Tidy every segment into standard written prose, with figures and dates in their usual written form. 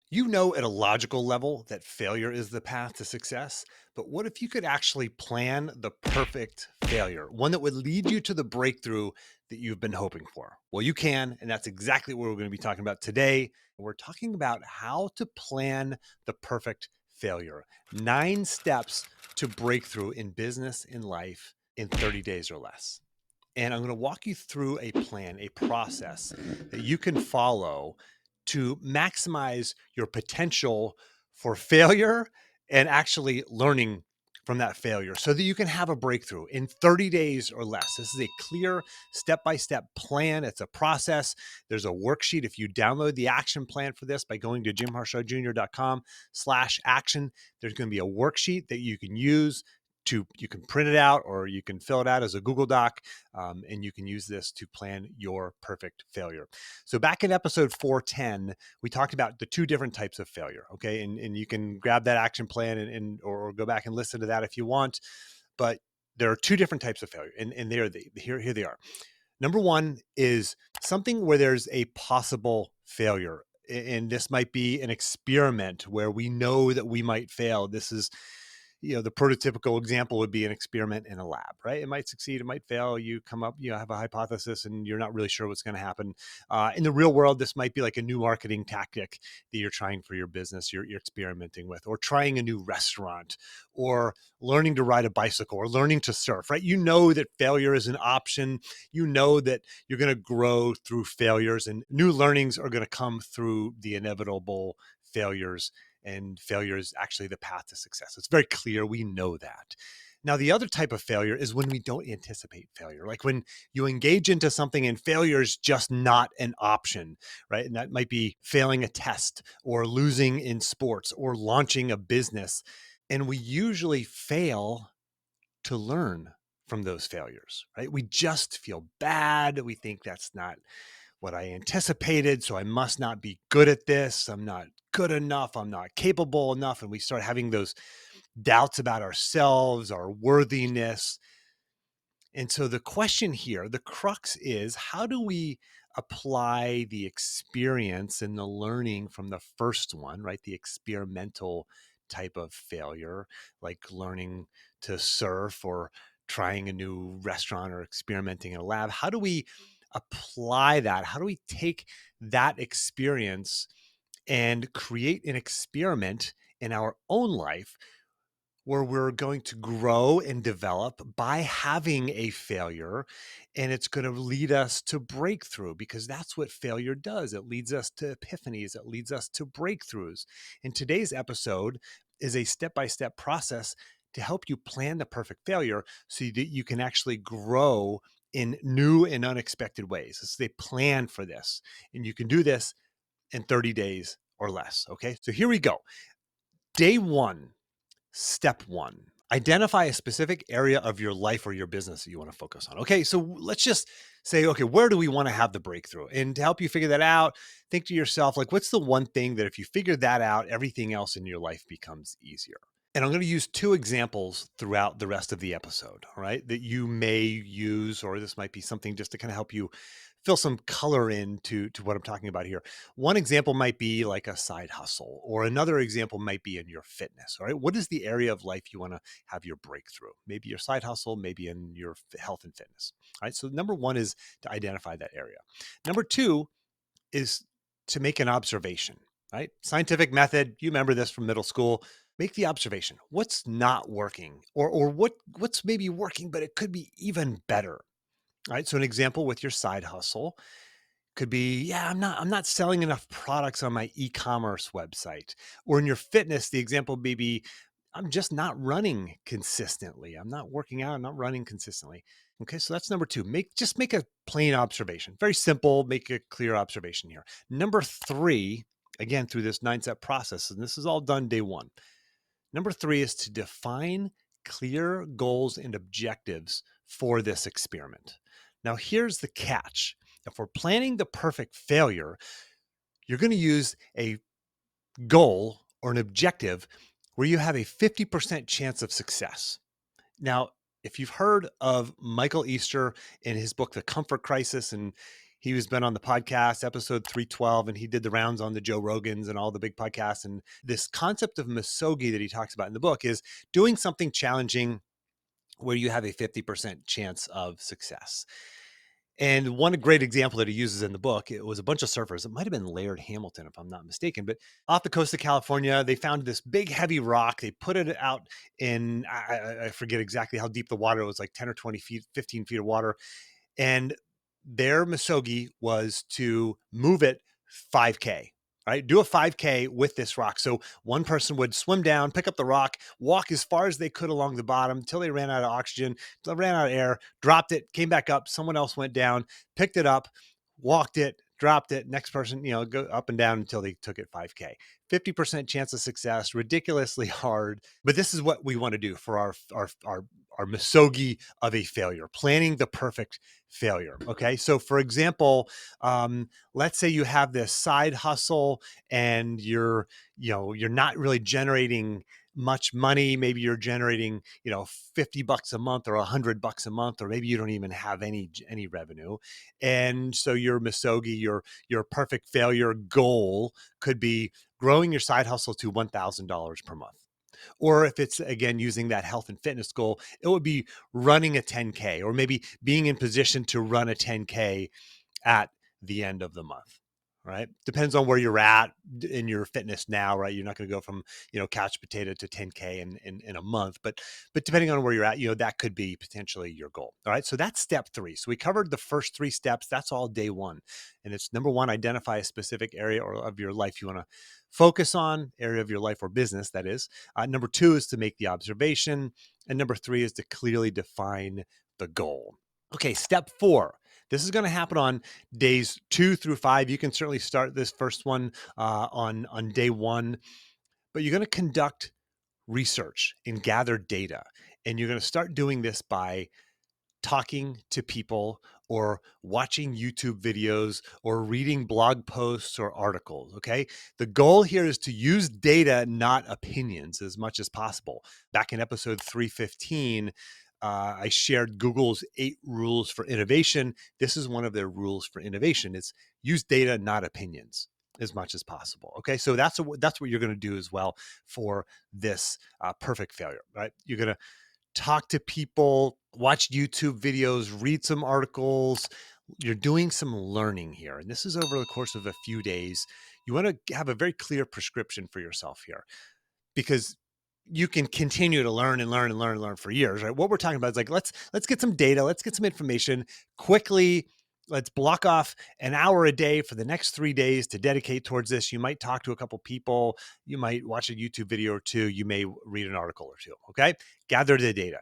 You know, at a logical level, that failure is the path to success. But what if you could actually plan the perfect failure, one that would lead you to the breakthrough that you've been hoping for? Well, you can. And that's exactly what we're going to be talking about today. We're talking about how to plan the perfect failure, 9 steps to breakthrough in business and life in 30 days or less. And I'm going to walk you through a plan, a process that you can follow to maximize your potential for failure and actually learning from that failure so that you can have a breakthrough in 30 days or less. This is a clear step-by-step plan. It's a process. There's a worksheet. If you download the action plan for this by going to jimharshawjr.com/action, there's going to be a worksheet that you can use you can print it out or you can fill it out as a Google Doc, and you can use this to plan your perfect failure. So back in episode 410, we talked about the two different types of failure. Okay. And you can grab that action plan or go back and listen to that if you want. But there are two different types of failure. And here they are. Number one is something where there's a possible failure. And this might be an experiment where we know that we might fail. This is the prototypical example would be an experiment in a lab, right? It might succeed, it might fail. You come up, have a hypothesis and you're not really sure what's going to happen. In the real world, this might be like a new marketing tactic that you're trying for your business, you're experimenting with, or trying a new restaurant, or learning to ride a bicycle, or learning to surf, right? You know that failure is an option. You know that you're going to grow through failures and new learnings are going to come through the inevitable failures, and failure is actually the path to success. It's very clear. We know that. Now, the other type of failure is when we don't anticipate failure, like when you engage into something and failure is just not an option, right? And that might be failing a test or losing in sports or launching a business. And we usually fail to learn from those failures, right? We just feel bad. We think that's not what I anticipated. So I must not be good at this. I'm not good enough. I'm not capable enough. And we start having those doubts about ourselves, our worthiness. And so the question here, the crux is, how do we apply the experience and the learning from the first one, right? The experimental type of failure, like learning to surf or trying a new restaurant or experimenting in a lab. How do we apply that? How do we take that experience and create an experiment in our own life where we're going to grow and develop by having a failure, and it's going to lead us to breakthrough, because that's what failure does. It leads us to epiphanies, it leads us to breakthroughs. And today's episode is a step-by-step process to help you plan the perfect failure so that you can actually grow in new and unexpected ways. This is a plan for this, and you can do this in 30 days or less. Okay, so here we go. Day one. Step one, identify a specific area of your life or your business that you want to focus on. Okay, so let's just say, okay, where do we want to have the breakthrough? And to help you figure that out, think to yourself, like, what's the one thing that if you figure that out, everything else in your life becomes easier? And I'm going to use two examples throughout the rest of the episode, all right, that you may use, or this might be something just to kind of help you fill some color into what I'm talking about here. One example might be like a side hustle, or another example might be in your fitness. All right. What is the area of life you want to have your breakthrough? Maybe your side hustle, maybe in your health and fitness. All right. So number one is to identify that area. Number two is to make an observation, right? Scientific method. You remember this from middle school. Make the observation. What's not working, or what's maybe working, but it could be even better. All right. So an example with your side hustle could be, yeah, I'm not selling enough products on my e-commerce website. Or in your fitness, the example may be, I'm just not running consistently. I'm not working out, I'm not running consistently. Okay, so that's number two. Make a plain observation. Very simple, make a clear observation here. Number three, again, through this 9-step process, and this is all done day one. Number three is to define clear goals and objectives for this experiment. Now, here's the catch. If we're planning the perfect failure, you're going to use a goal or an objective where you have a 50% chance of success. Now, if you've heard of Michael Easter in his book, The Comfort Crisis, and He was been on the podcast, episode 312, and he did the rounds on the Joe Rogans and all the big podcasts. And this concept of misogi that he talks about in the book is doing something challenging where you have a 50% chance of success. And one great example that he uses in the book, it was a bunch of surfers. It might have been Laird Hamilton, if I'm not mistaken, but off the coast of California, they found this big heavy rock. They put it out in, I forget exactly how deep the water was, like 10 or 20 feet, 15 feet of water. And their misogi was to move it 5K, right? Do a 5K with this rock. So one person would swim down, pick up the rock, walk as far as they could along the bottom until they ran out of oxygen, ran out of air, dropped it, came back up. Someone else went down, picked it up, walked it, dropped it. Next person, go up and down until they took it 5K. 50% chance of success, ridiculously hard. But this is what we want to do for our misogi of a failure, planning the perfect failure. Okay. So for example, let's say you have this side hustle and you're not really generating much money. Maybe you're generating, $50 a month or $100 a month, or maybe you don't even have any revenue. And so your misogi, your perfect failure goal could be growing your side hustle to $1,000 per month. Or if it's, again, using that health and fitness goal, it would be running a 10K, or maybe being in position to run a 10K at the end of the month, right? Depends on where you're at in your fitness now, right? You're not going to go from, couch potato to 10K in a month, but depending on where you're at, that could be potentially your goal. All right. So that's step 3. So we covered the first 3 steps. That's all day 1. And it's number 1, identify a specific area of your life you want to focus on, area of your life or business, that is. Number 2 is to make the observation. And number 3 is to clearly define the goal. Okay, step 4. This is going to happen on days 2 through 5. You can certainly start this first one on day 1, but you're going to conduct research and gather data. And you're going to start doing this by talking to people or watching YouTube videos or reading blog posts or articles. Okay. The goal here is to use data, not opinions, as much as possible. Back in episode 315, I shared Google's 8 rules for innovation. This is one of their rules for innovation. It's use data, not opinions, as much as possible. Okay. So that's what you're going to do as well for this perfect failure, right? You're going to talk to people, watch YouTube videos, read some articles. You're doing some learning here. And this is over the course of a few days. You want to have a very clear prescription for yourself here, because you can continue to learn and learn and learn and learn for years, right? What we're talking about is like, let's get some data, let's get some information quickly. Let's block off an hour a day for the next 3 days to dedicate towards this. You might talk to a couple people. You might watch a YouTube video or 2. You may read an article or 2. Okay. Gather the data.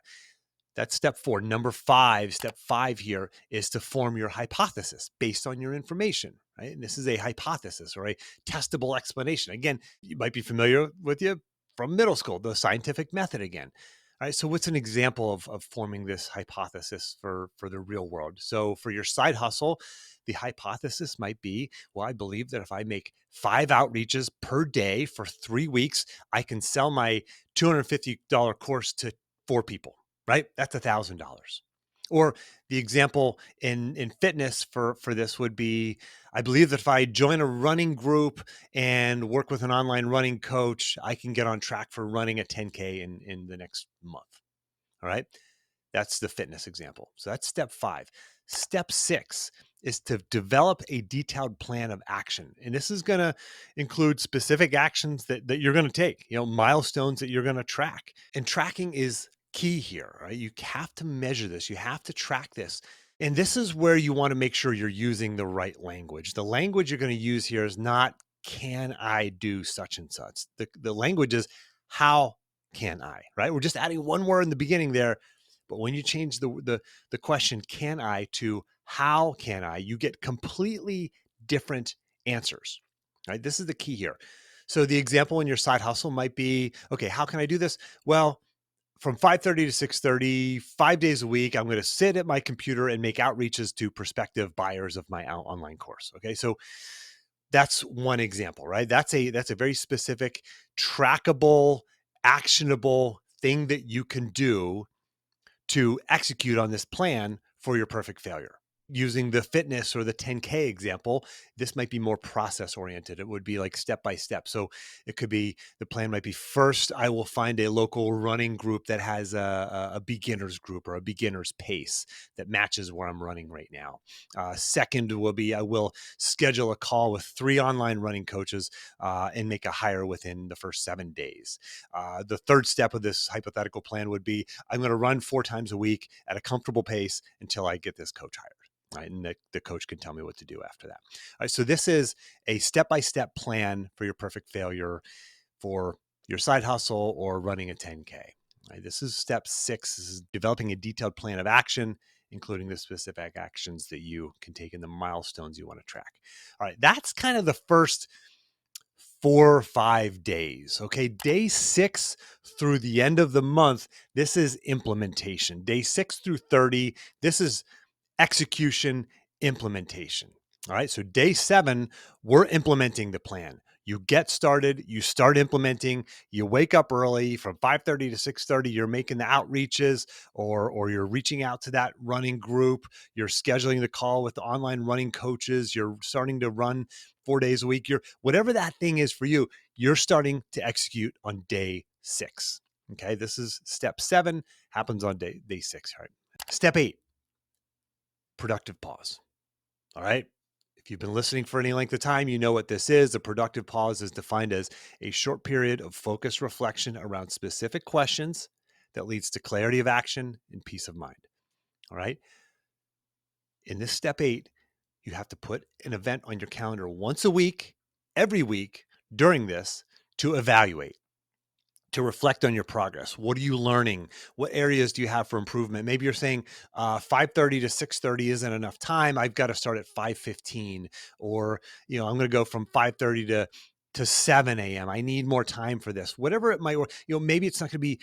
That's step 4. Number 5, step 5 here is to form your hypothesis based on your information, right? And this is a hypothesis or a testable explanation. Again, you might be familiar with you from middle school, the scientific method again. All right. So what's an example of forming this hypothesis for the real world? So for your side hustle, the hypothesis might be, well, I believe that if I make 5 outreaches per day for 3 weeks, I can sell my $250 course to 4 people, right? That's $1,000. Or the example in fitness for this would be, I believe that if I join a running group and work with an online running coach, I can get on track for running a 10K in the next month. All right. That's the fitness example. So that's step 5. Step 6 is to develop a detailed plan of action. And this is going to include specific actions that you're going to take, milestones that you're going to track. And tracking is key here, right? You have to measure this. You have to track this. And this is where you want to make sure you're using the right language. The language you're going to use here is not, can I do such and such? The language is, how can I, right? We're just adding one word in the beginning there. But when you change the question, can I, to how can I, you get completely different answers, right? This is the key here. So the example in your side hustle might be, okay, how can I do this? Well, from 5:30 to 6:30, 5 days a week, I'm going to sit at my computer and make outreaches to prospective buyers of my online course. Okay. So that's one example, right? That's a very specific, trackable, actionable thing that you can do to execute on this plan for your perfect failure. using the fitness or the 10K example, this might be more process oriented. It would be like step by step. So it could be, the plan might be, first, I will find a local running group that has a beginner's group or a beginner's pace that matches where I'm running right now. Second will be, I will schedule a call with 3 online running coaches and make a hire within the first 7 days. The third step of this hypothetical plan would be, I'm going to run 4 times a week at a comfortable pace until I get this coach hired. Right, and the coach can tell me what to do after that. All right, so this is a step-by-step plan for your perfect failure for your side hustle or running a 10K. Right, this is step 6. This is developing a detailed plan of action, including the specific actions that you can take and the milestones you want to track. All right, that's kind of the first 4 or 5 days. Okay, day 6 through the end of the month, this is implementation. Day 6 through 30, this is execution, implementation. All right. So day 7, we're implementing the plan. You get started, you start implementing, you wake up early from 5:30 to 6:30, you're making the outreaches, or you're reaching out to that running group, you're scheduling the call with the online running coaches, you're starting to run 4 days a week, you're whatever that thing is for you, you're starting to execute on day 6. Okay. This is step 7, happens on day 6. All right. Step 8, productive pause. All right. If you've been listening for any length of time, you know what this is. A productive pause is defined as a short period of focused reflection around specific questions that leads to clarity of action and peace of mind. All right. In this step 8, you have to put an event on your calendar once a week, every week during this, to evaluate, to reflect on your progress. What are you learning? What areas do you have for improvement? Maybe you're saying 5:30 to 6:30 isn't enough time. I've got to start at 5:15, or I'm going to go from 5:30 to 7 a.m. I need more time for this. Whatever it might work. Maybe it's not going to be,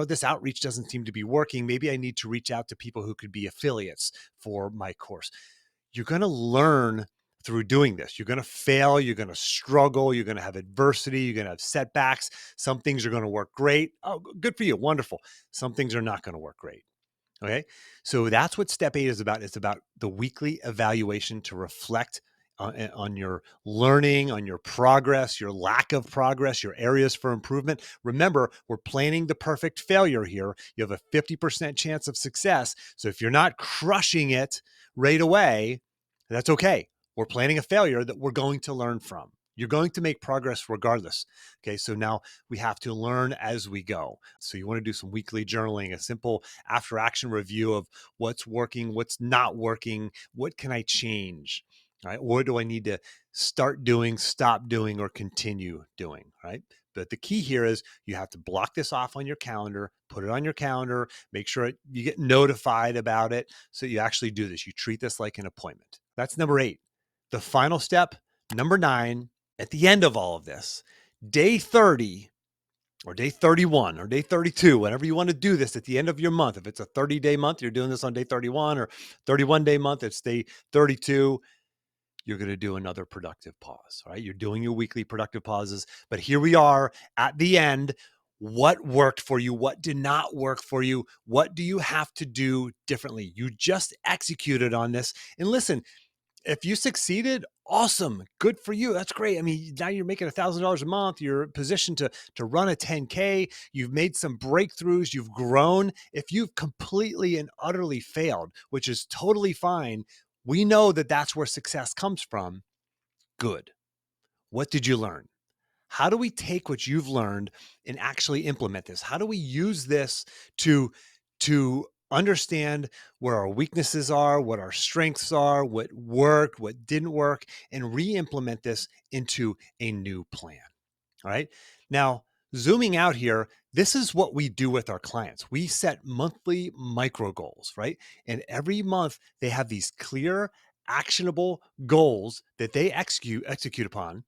this outreach doesn't seem to be working. Maybe I need to reach out to people who could be affiliates for my course. You're going to learn through doing this. You're going to fail. You're going to struggle. You're going to have adversity. You're going to have setbacks. Some things are going to work great. Oh, good for you. Wonderful. Some things are not going to work great. Okay. So that's what step 8 is about. It's about the weekly evaluation to reflect on your learning, on your progress, your lack of progress, your areas for improvement. Remember, we're planning the perfect failure here. You have a 50% chance of success. So if you're not crushing it right away, that's okay. We're planning a failure that we're going to learn from. You're going to make progress regardless. Okay, so now we have to learn as we go. So you want to do some weekly journaling, a simple after action review of what's working, what's not working, what can I change, right? What do I need to start doing, stop doing, or continue doing, right? But the key here is you have to block this off on your calendar, put it on your calendar, make sure you get notified about it so you actually do this. You treat this like an appointment. That's number 8. The final step, number 9, at the end of all of this, day 30 or day 31 or day 32, whenever you want to do this at the end of your month. If it's a 30-day month, you're doing this on day 31, or 31-day month, it's day 32. You're going to do another productive pause, right? You're doing your weekly productive pauses, but here we are at the end. What worked for you? What did not work for you? What do you have to do differently? You just executed on this. And listen, if you succeeded, awesome. Good for you. That's great. I mean, now you're making $1,000 a month. You're positioned to run a 10K. You've made some breakthroughs. You've grown. If you've completely and utterly failed, which is totally fine, we know that that's where success comes from. Good. What did you learn? How do we take what you've learned and actually implement this? How do we use this to understand where our weaknesses are, what our strengths are, what worked, what didn't work, and re-implement this into a new plan? All right. Now, zooming out here, this is what we do with our clients. We set monthly micro goals, right? And every month they have these clear, actionable goals that they execute upon.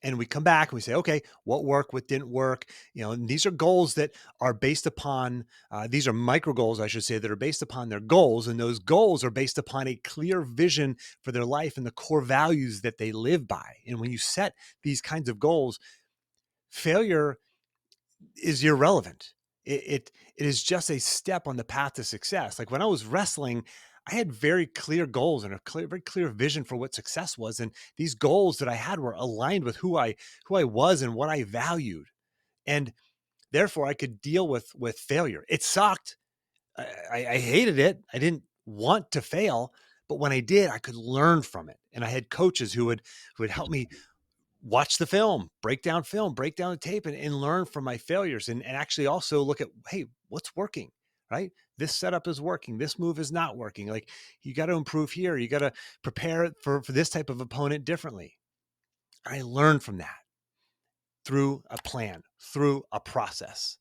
And we come back and we say, okay, what worked, what didn't work? And these are goals that are based upon, these are micro goals, I should say, that are based upon their goals. And those goals are based upon a clear vision for their life and the core values that they live by. And when you set these kinds of goals, failure is irrelevant. It is just a step on the path to success. Like when I was wrestling, I had very clear goals and a very clear vision for what success was. And these goals that I had were aligned with who I was and what I valued. And therefore I could deal with failure. It sucked. I hated it. I didn't want to fail, but when I did, I could learn from it. And I had coaches who would help me watch the film, break down the tape, and learn from my failures, and actually also look at, hey, what's working, right? This setup is working. This move is not working. Like, you got to improve here. You got to prepare for this type of opponent differently. I learned from that through a plan, through a process.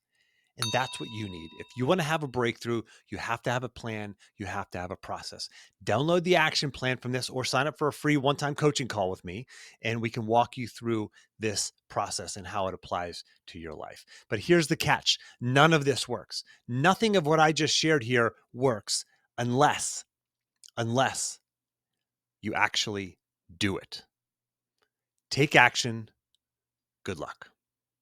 And that's what you need. If you want to have a breakthrough, you have to have a plan. You have to have a process. Download the action plan from this or sign up for a free one-time coaching call with me, and we can walk you through this process and how it applies to your life. But here's the catch. None of this works. Nothing of what I just shared here works unless you actually do it. Take action. Good luck.